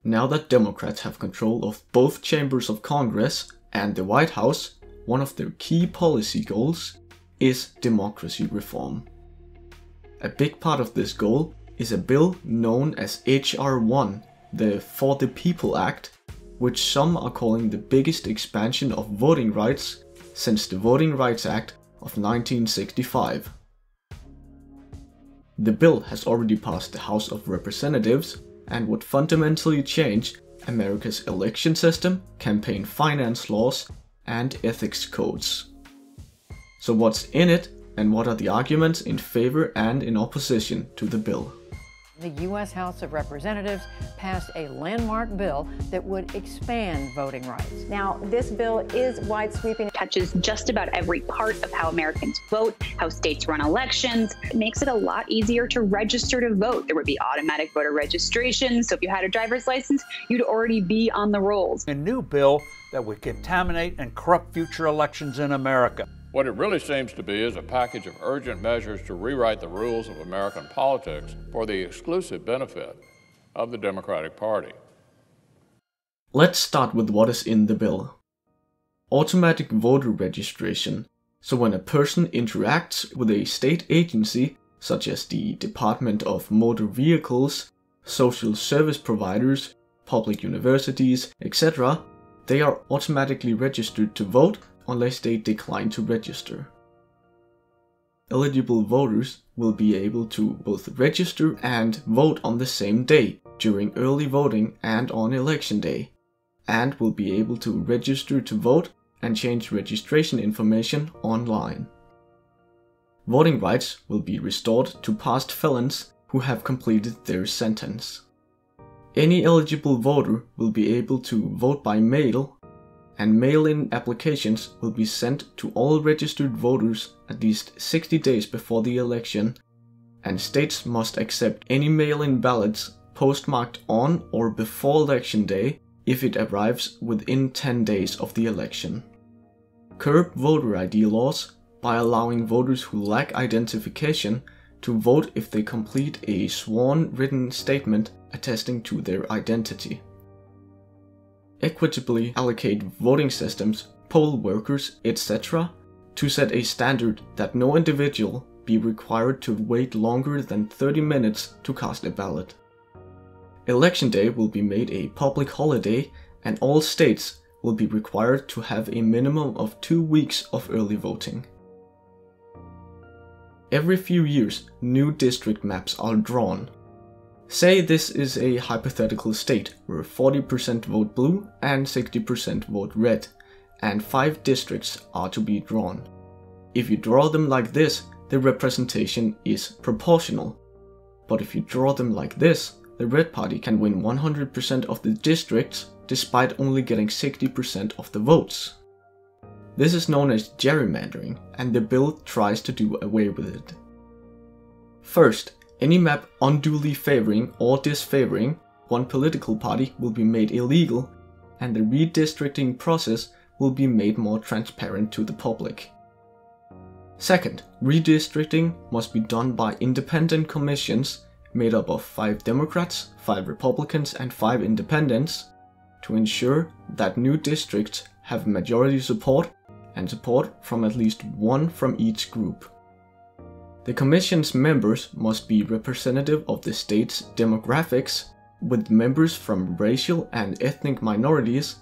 Now that Democrats have control of both chambers of Congress and the White House, one of their key policy goals is democracy reform. A big part of this goal is a bill known as H.R. 1, the For the People Act, which some are calling the biggest expansion of voting rights since the Voting Rights Act of 1965. The bill has already passed the House of Representatives and would fundamentally change America's election system, campaign finance laws, and ethics codes. So what's in it, and what are the arguments in favor and in opposition to the bill? The U.S. House of Representatives passed a landmark bill that would expand voting rights. Now, this bill is wide-sweeping. It touches just about every part of how Americans vote, how states run elections. It makes it a lot easier to register to vote. There would be automatic voter registration, so if you had a driver's license, you'd already be on the rolls. A new bill that would contaminate and corrupt future elections in America. What it really seems to be is a package of urgent measures to rewrite the rules of American politics for the exclusive benefit of the Democratic Party. Let's start with what is in the bill. Automatic voter registration. So when a person interacts with a state agency, such as the Department of Motor Vehicles, social service providers, public universities, etc., they are automatically registered to vote unless they decline to register. Eligible voters will be able to both register and vote on the same day during early voting and on election day, and will be able to register to vote and change registration information online. Voting rights will be restored to past felons who have completed their sentence. Any eligible voter will be able to vote by mail, and mail-in applications will be sent to all registered voters at least 60 days before the election, and states must accept any mail-in ballots postmarked on or before election day if it arrives within 10 days of the election. Curb voter ID laws by allowing voters who lack identification to vote if they complete a sworn written statement attesting to their identity. Equitably allocate voting systems, poll workers, etc. to set a standard that no individual be required to wait longer than 30 minutes to cast a ballot. Election day will be made a public holiday, and all states will be required to have a minimum of 2 weeks of early voting. Every few years, new district maps are drawn. Say this is a hypothetical state where 40% vote blue and 60% vote red, and 5 districts are to be drawn. If you draw them like this, the representation is proportional. But if you draw them like this, the red party can win 100% of the districts despite only getting 60% of the votes. This is known as gerrymandering, and the bill tries to do away with it. First, any map unduly favoring or disfavoring one political party will be made illegal, and the redistricting process will be made more transparent to the public. Second, redistricting must be done by independent commissions made up of 5 Democrats, 5 Republicans, and 5 Independents to ensure that new districts have majority support and support from at least one from each group. The Commission's members must be representative of the state's demographics, with members from racial and ethnic minorities,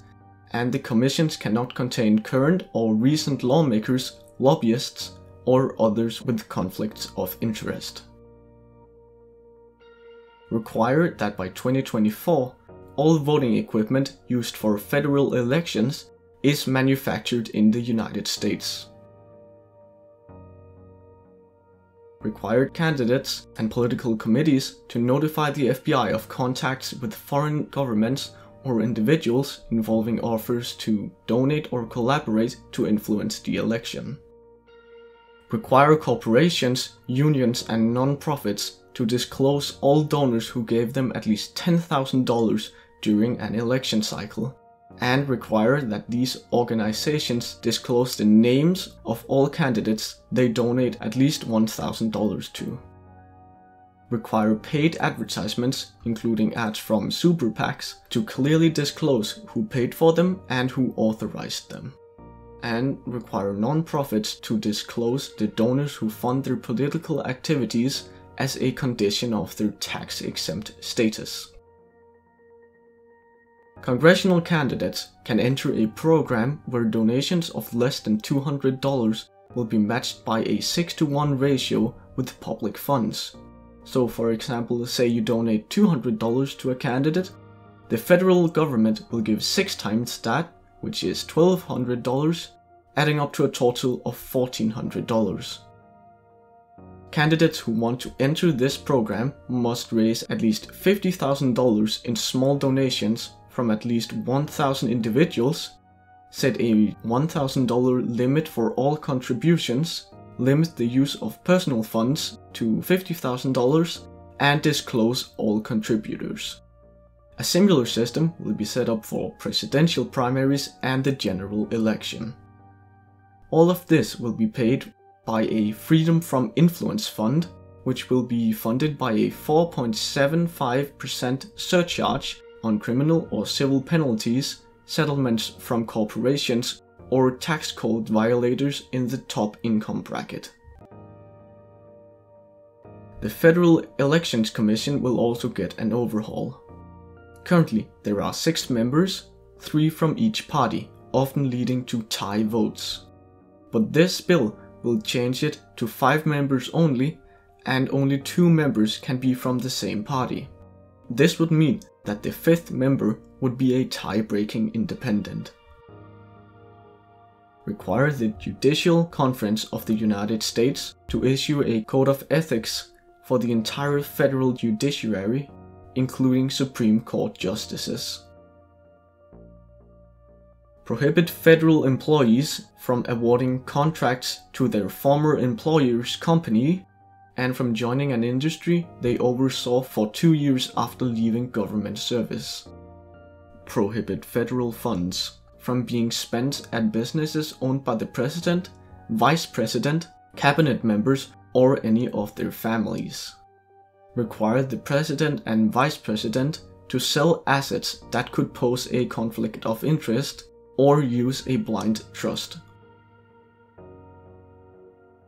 and the Commissions cannot contain current or recent lawmakers, lobbyists, or others with conflicts of interest. Require that by 2024, all voting equipment used for federal elections is manufactured in the United States. Required candidates and political committees to notify the FBI of contacts with foreign governments or individuals involving offers to donate or collaborate to influence the election. Require corporations, unions, and non-profits to disclose all donors who gave them at least $10,000 during an election cycle, and require that these organizations disclose the names of all candidates they donate at least $1,000 to. require paid advertisements, including ads from super PACs, to clearly disclose who paid for them and who authorized them, and require non-profits to disclose the donors who fund their political activities as a condition of their tax-exempt status. Congressional candidates can enter a program where donations of less than $200 will be matched by a 6-to-1 ratio with public funds. So for example, say you donate $200 to a candidate, the federal government will give 6 times that, which is $1,200, adding up to a total of $1,400. Candidates who want to enter this program must raise at least $50,000 in small donations from at least 1,000 individuals, set a $1,000 limit for all contributions, limit the use of personal funds to $50,000, and disclose all contributors. A similar system will be set up for presidential primaries and the general election. All of this will be paid by a Freedom from Influence fund, which will be funded by a 4.75% surcharge on criminal or civil penalties, settlements from corporations, or tax code violators in the top income bracket. The Federal Elections Commission will also get an overhaul. Currently, there are 6 members, 3 from each party, often leading to tie votes. But this bill will change it to 5 members only, and only 2 members can be from the same party. This would mean that the 5th member would be a tie-breaking independent. Require the Judicial Conference of the United States to issue a code of ethics for the entire federal judiciary, including Supreme Court justices. Prohibit federal employees from awarding contracts to their former employer's company and from joining an industry they oversaw for 2 years after leaving government service. Prohibit federal funds from being spent at businesses owned by the president, vice president, cabinet members, or any of their families. Require the president and vice president to sell assets that could pose a conflict of interest or use a blind trust.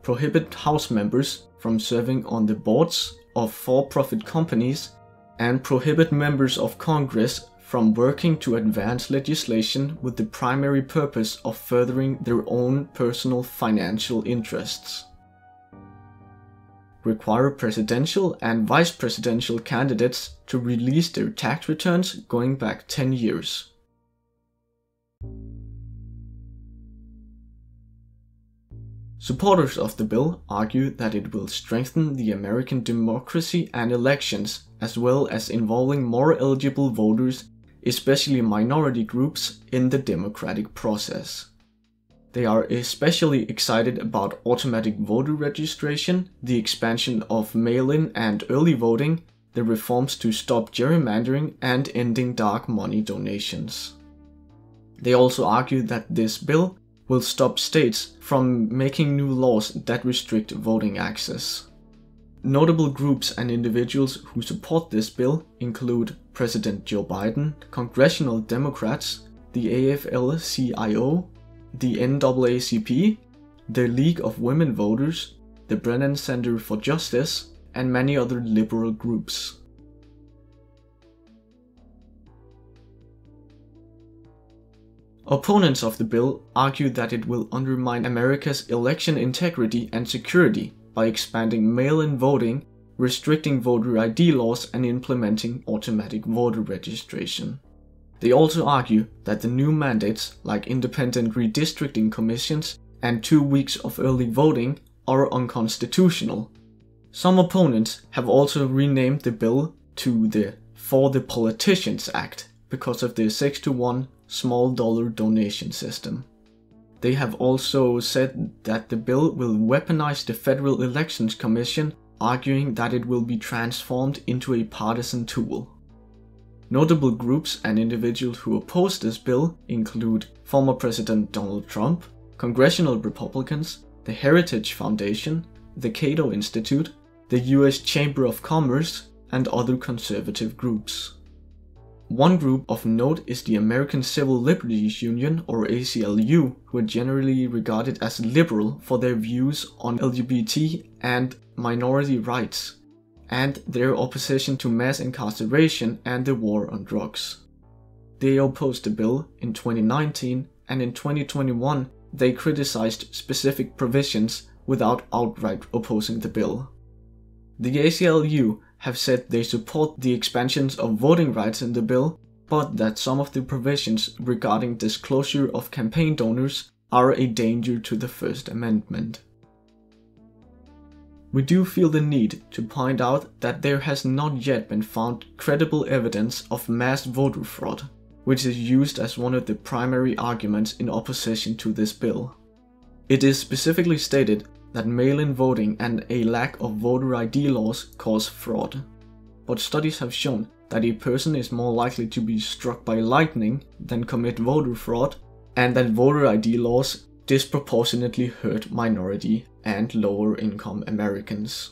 Prohibit House members from serving on the boards of for-profit companies, and prohibit members of Congress from working to advance legislation with the primary purpose of furthering their own personal financial interests. Require presidential and vice presidential candidates to release their tax returns going back 10 years. Supporters of the bill argue that it will strengthen the American democracy and elections, as well as involving more eligible voters, especially minority groups, in the democratic process. They are especially excited about automatic voter registration, the expansion of mail-in and early voting, the reforms to stop gerrymandering, and ending dark money donations. They also argue that this bill will stop states from making new laws that restrict voting access. Notable groups and individuals who support this bill include President Joe Biden, congressional Democrats, the AFL-CIO, the NAACP, the League of Women Voters, the Brennan Center for Justice, and many other liberal groups. Opponents of the bill argue that it will undermine America's election integrity and security by expanding mail-in voting, restricting voter ID laws, and implementing automatic voter registration. They also argue that the new mandates, like independent redistricting commissions and 2 weeks of early voting, are unconstitutional. Some opponents have also renamed the bill to the For the Politicians Act because of the 6-to-1 small dollar donation system. They have also said that the bill will weaponize the Federal Elections Commission, arguing that it will be transformed into a partisan tool. Notable groups and individuals who oppose this bill include former President Donald Trump, congressional Republicans, the Heritage Foundation, the Cato Institute, the US Chamber of Commerce, and other conservative groups. One group of note is the American Civil Liberties Union, or ACLU, who are generally regarded as liberal for their views on LGBT and minority rights, and their opposition to mass incarceration and the war on drugs. They opposed the bill in 2019, and in 2021 they criticized specific provisions without outright opposing the bill. The ACLU have said they support the expansions of voting rights in the bill, but that some of the provisions regarding disclosure of campaign donors are a danger to the First Amendment. We do feel the need to point out that there has not yet been found credible evidence of mass voter fraud, which is used as one of the primary arguments in opposition to this bill. It is specifically stated that mail-in voting and a lack of voter ID laws cause fraud. But studies have shown that a person is more likely to be struck by lightning than commit voter fraud, and that voter ID laws disproportionately hurt minority and lower income Americans.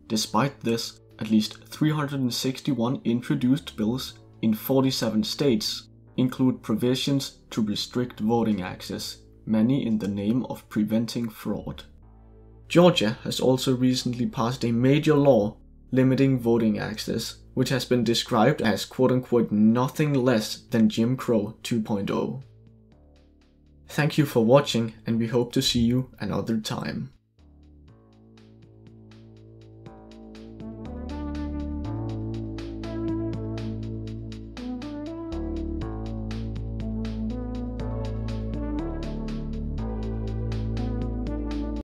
Despite this, at least 361 introduced bills in 47 states include provisions to restrict voting access, many in the name of preventing fraud. Georgia has also recently passed a major law limiting voting access, which has been described as quote-unquote nothing less than Jim Crow 2.0. Thank you for watching, and we hope to see you another time.